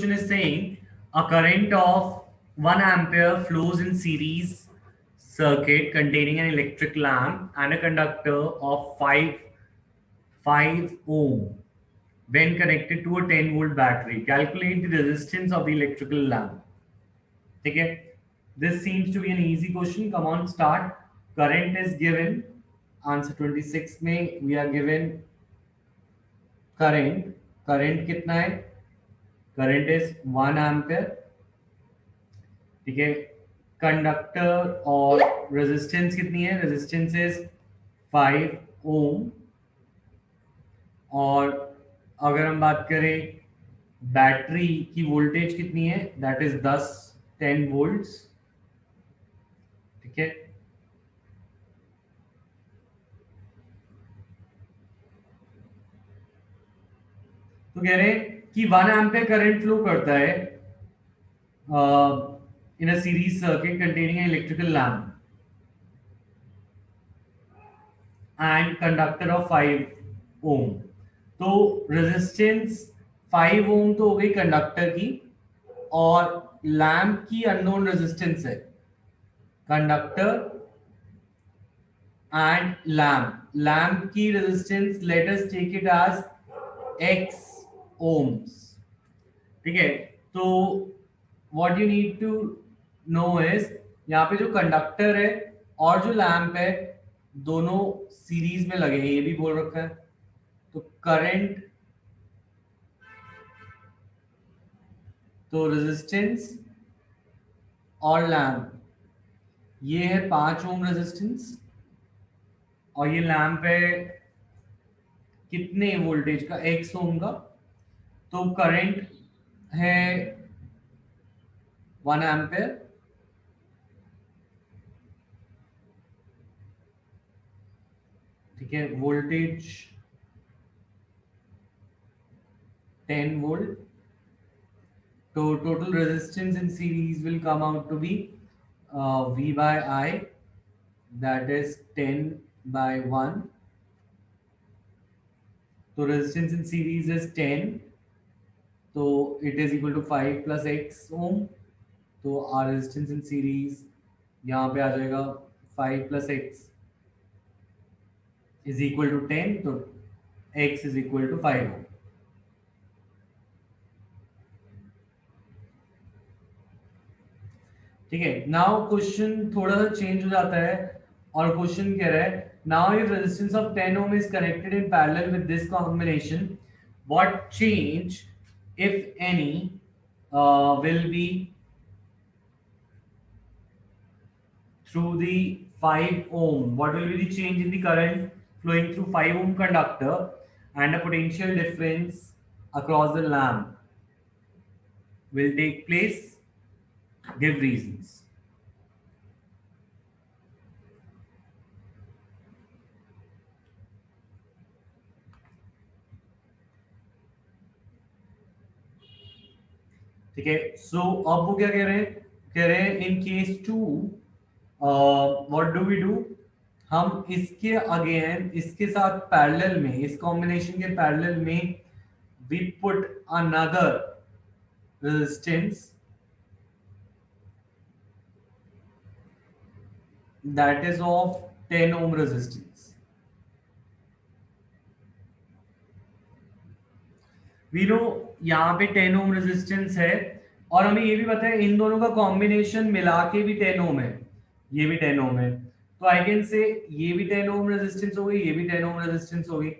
question is saying a current of 1 ampere flows in series circuit containing an electric lamp and a conductor of 5 ohm when connected to a 10 volt battery. Calculate the resistance of the electrical lamp. Okay, this seems to be an easy question. Come on, start. Current is given. Answer 26 में we are given current कितना है? Current is 1 ampere. ठीक है, conductor और resistance कितनी है? Resistance is 5 ओम. और अगर हम बात करें बैटरी की वोल्टेज कितनी है, दैट इज 10 वोल्ट्स. ठीक है, तो कह रहे हैं कि 1 एम्पीयर करंट फ्लो करता है in a series circuit containing an electrical lamp and conductor of 5 ohm. तो रेजिस्टेंस 5 ओम तो हो गई कंडक्टर की, और लैम्प की अननोन रेजिस्टेंस है. कंडक्टर एंड लैम्प की resistance let us take it as x ohms. ठीक है, तो what you need to know इज यहाँ पे जो कंडक्टर है और जो लैम्प है दोनों सीरीज में लगे हैं, ये भी बोल रखा है. तो करंट, तो रेजिस्टेंस और लैम्प, ये है 5 ओम रेजिस्टेंस, और ये लैम्प है कितने वोल्टेज का? x ओम का. तो करंट है 1 एम्पेयर. ठीक है, वोल्टेज 10 वोल्ट. तो total resistance in series will come out to be V by I, that is 10 by 1. तो रेजिस्टेंस इन सीरीज इज 10, तो it is equal to 5 plus x ohm. तो R resistance in series यहाँ पे आ जाएगा 5 plus x is equal to 10, तो x is equal to 5 ohm. ठीक है, नाउ क्वेश्चन थोड़ा सा चेंज हो जाता है, और क्वेश्चन कह रहा है now if resistance of 10 ohm is connected in parallel with this combination, what change if any will be through the 5 ohm? What will be the change in the current flowing through 5 ohm conductor and a potential difference across the lamp will take place? Give reasons. ठीक है, सो अब वो क्या कह रहे हैं? कह रहे हैं in case to what do we do. हम इसके अगेन, इसके साथ पैरेलल में, इस कॉम्बिनेशन के पैरेलल में we put another resistance that is of 10 ohm resistance. We know यहाँ पे 10 ओम रेजिस्टेंस है, और हमें ये भी पता है इन दोनों का कॉम्बिनेशन मिला के भी 10 ओम है, ये भी 10 ओम है. तो आई कैन से ये भी 10 ओम रेजिस्टेंस हो गई, ये भी 10 ओम रेजिस्टेंस हो गई.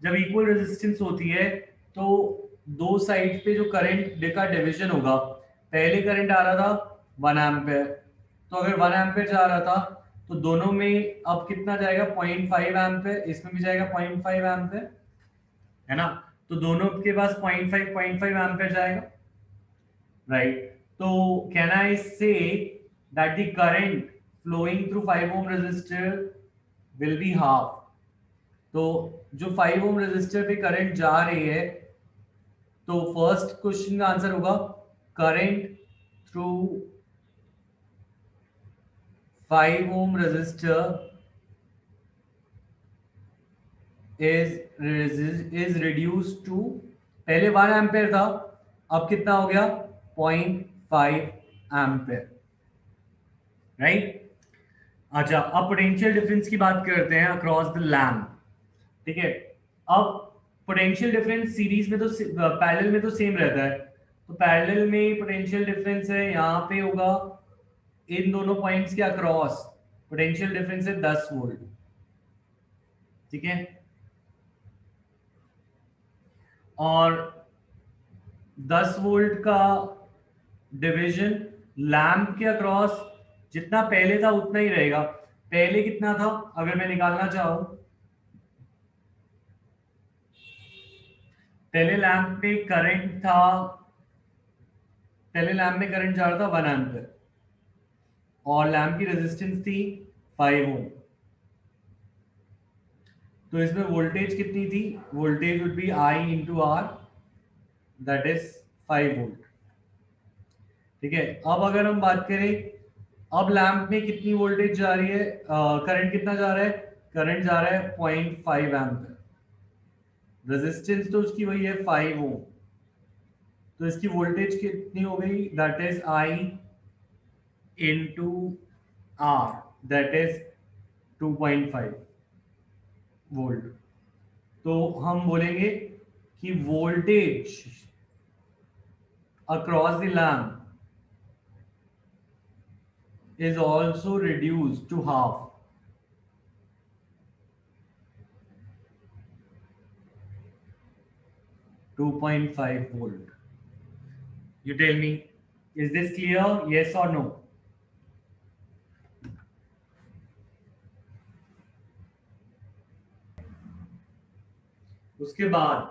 जब इक्वल रेजिस्टेंस होती है तो दो साइड पे जो करंट का डिवीजन होगा, पहले करंट आ रहा था 1 एम्पेयर, तो अगर 1 एम्पेयर जा रहा था तो दोनों में अब कितना जाएगा? 0.5 एम्पेयर. इसमें भी जाएगा 0.5 एम्पेयर, है ना. तो दोनों के पास 0.5 एम्पेयर जाएगा, राइट. तो can I say that the current flowing through 5 ohm resistor will be half. तो जो 5 ओम रेजिस्टर पे करंट जा रही है, तो फर्स्ट क्वेश्चन का आंसर होगा current through 5 ohm resistor is reduced to, पहले 1 एम्पेयर था, अब कितना हो गया 0.5 एम्पेयर, राइट। अच्छा, अब पोटेंशियल डिफरेंस की बात करते हैं अक्रॉस द लैम्प, ठीक है। अब पोटेंशियल डिफरेंस सीरीज में तो पैरेलल में तो सेम रहता है, तो पैरेलल में पोटेंशियल डिफरेंस है यहाँ पे होगा इन दोनों पॉइंट्स के अक्रॉस पोटेंशियल डिफरेंस है 10 वोल्ट, ठीक है। और 10 वोल्ट का डिवीजन लैम्प के अक्रॉस जितना पहले था उतना ही रहेगा। पहले कितना था अगर मैं निकालना चाहूं, पहले लैंप में करंट था, पहले लैंप में करंट जा रहा था 1 एम्पियर और लैंप की रेजिस्टेंस थी 5 ओम। तो इसमें वोल्टेज कितनी थी, voltage would be I into R, that is 5 volt, ठीक है। अब अगर हम बात करें अब लैंप में कितनी वोल्टेज जा रही है, करंट कितना जा रहा है, करंट जा रहा है 0.5 एम्पियर, रेजिस्टेंस तो उसकी वही है 5 ओम, तो इसकी वोल्टेज कितनी हो गई, that is I into R, that is 2.5 volt. तो हम बोलेंगे कि voltage across the lamp is also reduced to half, 2.5 volt. You tell me, is this clear, yes or no? उसके बाद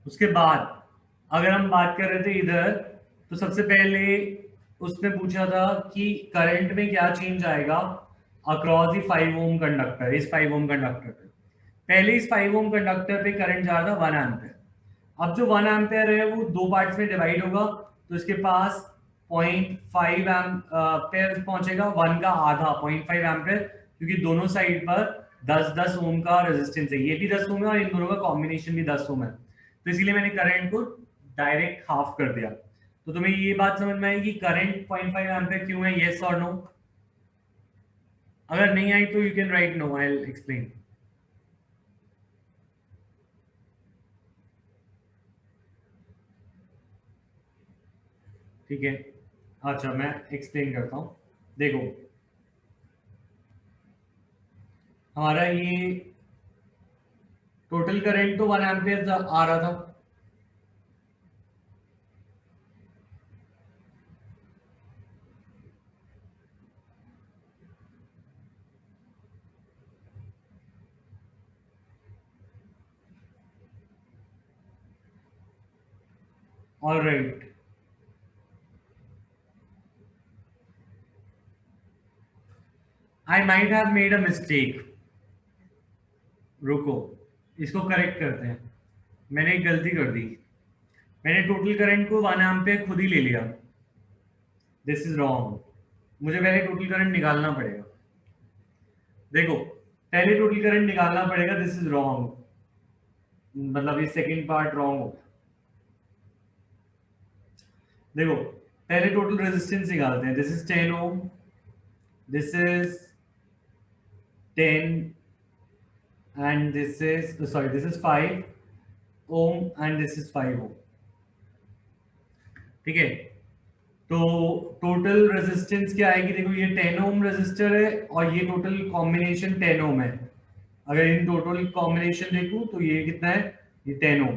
उसके बाद अगर हम बात कर रहे थे इधर, तो सबसे पहले उसने पूछा था कि करंट में क्या चेंज आएगा अक्रॉस द 5 ओम कंडक्टर, इस 5 ओम कंडक्टर पे। पहले इस 5 ओम कंडक्टर पे करंट जा रहा था 1 एम्पियर। अब जो 1 एम्पियर है वो दो पार्ट्स में डिवाइड होगा, तो इसके पास 0.5 एम्पियर पहुंचेगा, 1 का आधा 0.5 एम्पियर, क्योंकि दोनों साइड पर 10-10 ओम का रेजिस्टेंस है, ये भी 10 ओम है और इन दोनों का कॉम्बिनेशन भी 10 ओम है, तो इसीलिए मैंने करंट को डायरेक्ट हाफ कर दिया। तो तुम्हें ये बात समझ में आई कि करंट 0.5 एम्पियर क्यों है, येस और नो? अगर नहीं आई तो you can write no, I will explain. ठीक है, अच्छा मैं एक्सप्लेन करता हूं। देखो हमारा ये टोटल करंट तो 1 एम्पियर आ रहा था, all right. I might have made a mistake, रुको इसको करेक्ट करते हैं। मैंने एक गलती कर दी, मैंने टोटल करंट को 1 एम्पियर खुद ही ले लिया, दिस इज रॉन्ग। मुझे पहले टोटल करंट निकालना पड़ेगा। देखो पहले टोटल करंट निकालना पड़ेगा, दिस इज रॉन्ग, मतलब ये सेकंड पार्ट रॉन्ग हो गया। देखो पहले टोटल रेजिस्टेंस निकालते हैं, this is 10 ohm, this is 10 and this is sorry this is 5 ohm and this is 5 ohm, ठीक है। तो टोटल रेजिस्टेंस क्या आएगी, देखो ये 10 ओम रेजिस्टर है और ये टोटल कॉम्बिनेशन 10 ओम है। अगर इन टोटल कॉम्बिनेशन देखूं तो ये कितना है, ये 10 ओम।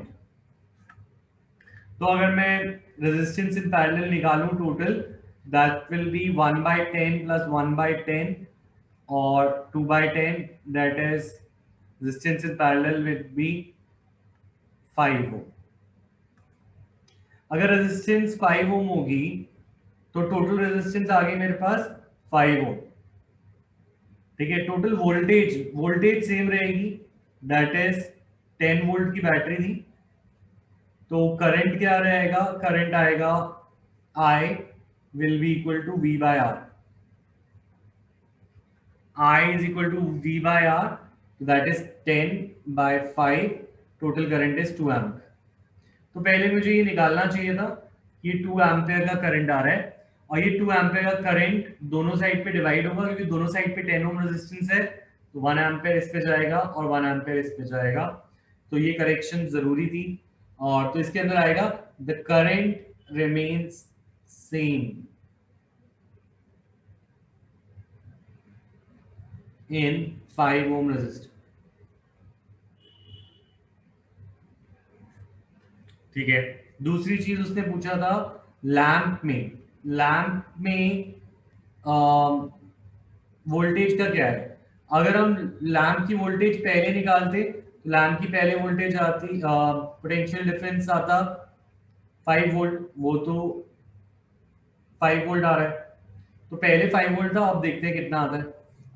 तो अगर मैं रेजिस्टेंस इन पैरेलल निकालूं total, that will be 1/10 plus 1/10 और 2/10, that is resistance in parallel will be 5 ohm। अगर रेजिस्टेंस 5 ओम होगी तो टोटल रेजिस्टेंस आ गई मेरे पास 5 ओम, ठीक है। टोटल वोल्टेज सेम रहेगी, दैट इज 10 वोल्ट की बैटरी थी, तो करंट क्या रहेगा, करंट आएगा I will be equal to V by R. I is equal to V by R, so that is 10 by 5, total current is 2 amp. तो पहले मुझे ये निकालना चाहिए था कि 2 एम्पेयर का करंट आ रहा है, और ये 2 एम्पेयर का करंट दोनों साइड पे डिवाइड होगा, क्योंकि दोनों साइड पे 10 ओम रेजिस्टेंस है, तो 1 एम्पेयर इस पे जाएगा और 1 एम्पेयर इस पे जाएगा, तो ये करेक्शन जरूरी थी. और तो इसके अंदर आएगा the current remains same in 5 ohm resistor. ठीक है. दूसरी चीज उसने पूछा था लैंप में वोल्टेज का क्या है. अगर हम लैंप की वोल्टेज पहले निकालते तो लैंप की पहले वोल्टेज आती, पोटेंशियल डिफरेंस आता 5 वोल्ट, वो तो 5 वोल्ट आ रहा है, तो पहले 5 वोल्ट था, अब देखते हैं कितना आता है.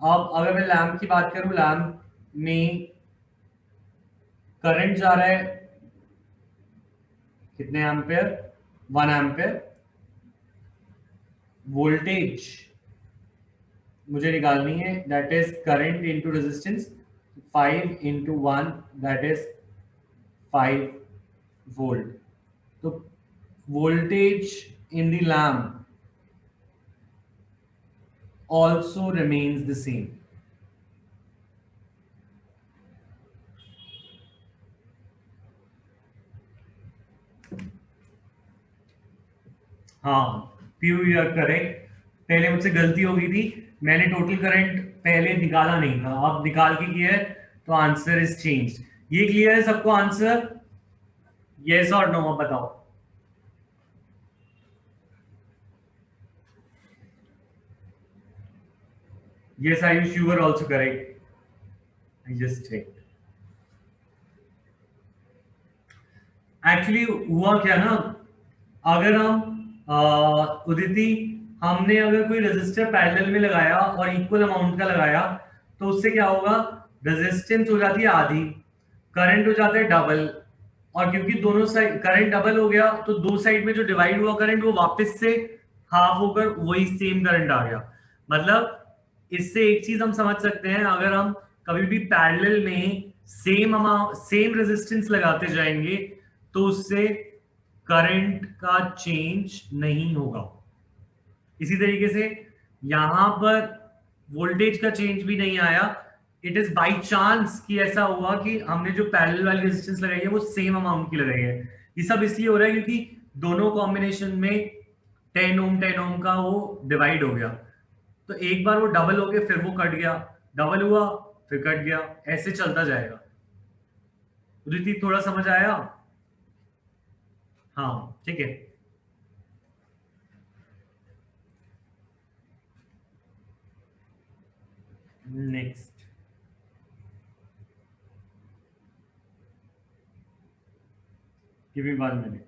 अब अगर मैं लैंप की बात करूं, लैंप में करंट जा रहा है कितने एम्पेयर, 1 एम्पेयर. वोल्टेज मुझे निकालनी है, that is current into resistance, 5 into 1, that is 5 volt. तो voltage in the lamp also remains the same. हाँ, पीयू यू आर करेक्ट. पहले मुझसे गलती हो गई थी, मैंने टोटल करंट पहले निकाला नहीं था, अब निकाल के किया है, तो आंसर इज चेंज. ये क्लियर है सबको आंसर? यस और नो, अब बताओ. Yes, Ayush, you were also correct. I just checked. Actually हुआ क्या ना, अगर हम उदिति, हमने अगर कोई रेजिस्टर पैरेलल में लगाया और इक्वल अमाउंट का लगाया, तो उससे क्या होगा, रेजिस्टेंस हो जाती है आधी, करंट हो जाता है डबल, और क्योंकि दोनों साइड करंट डबल हो गया, तो दो साइड में जो डिवाइड हुआ करंट वो वापस से हाफ होकर वही सेम करंट आ गया. मतलब इससे एक चीज हम समझ सकते हैं, अगर हम कभी भी पैरेलल में सेम अमाउंट सेम रेजिस्टेंस लगाते जाएंगे, तो उससे करंट का चेंज नहीं होगा. इसी तरीके से यहां पर वोल्टेज का चेंज भी नहीं आया. इट इज बाय चांस कि ऐसा हुआ कि हमने जो पैरेलल वाली रेजिस्टेंस लगाई है वो सेम अमाउंट की लगाई है. ये सब इसलिए हो रहा है क्योंकि दोनों कॉम्बिनेशन में 10 ओम का वो डिवाइड हो गया, तो एक बार वो डबल हो गया, फिर वो कट गया, डबल हुआ, फिर कट गया, ऐसे चलता जाएगा. उदिति, थोड़ा समझ आया? हाँ, ठीक है. नेक्स्ट. Give me 1 minute.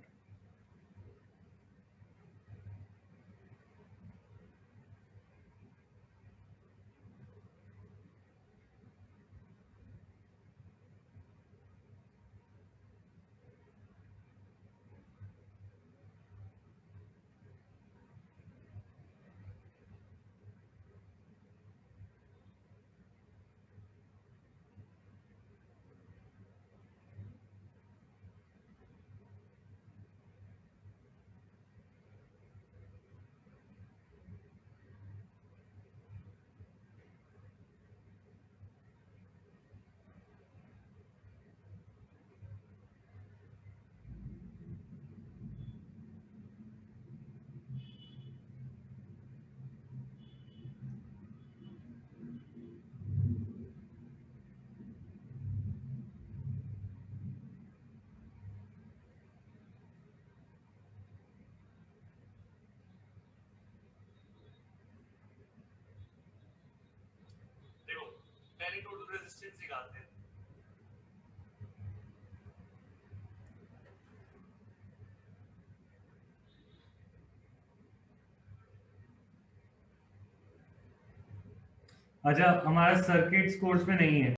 देखो, पहले टोटल रेजिस्टेंस निकालते हैं. अच्छा, हमारा सर्किट्स कोर्स में नहीं है.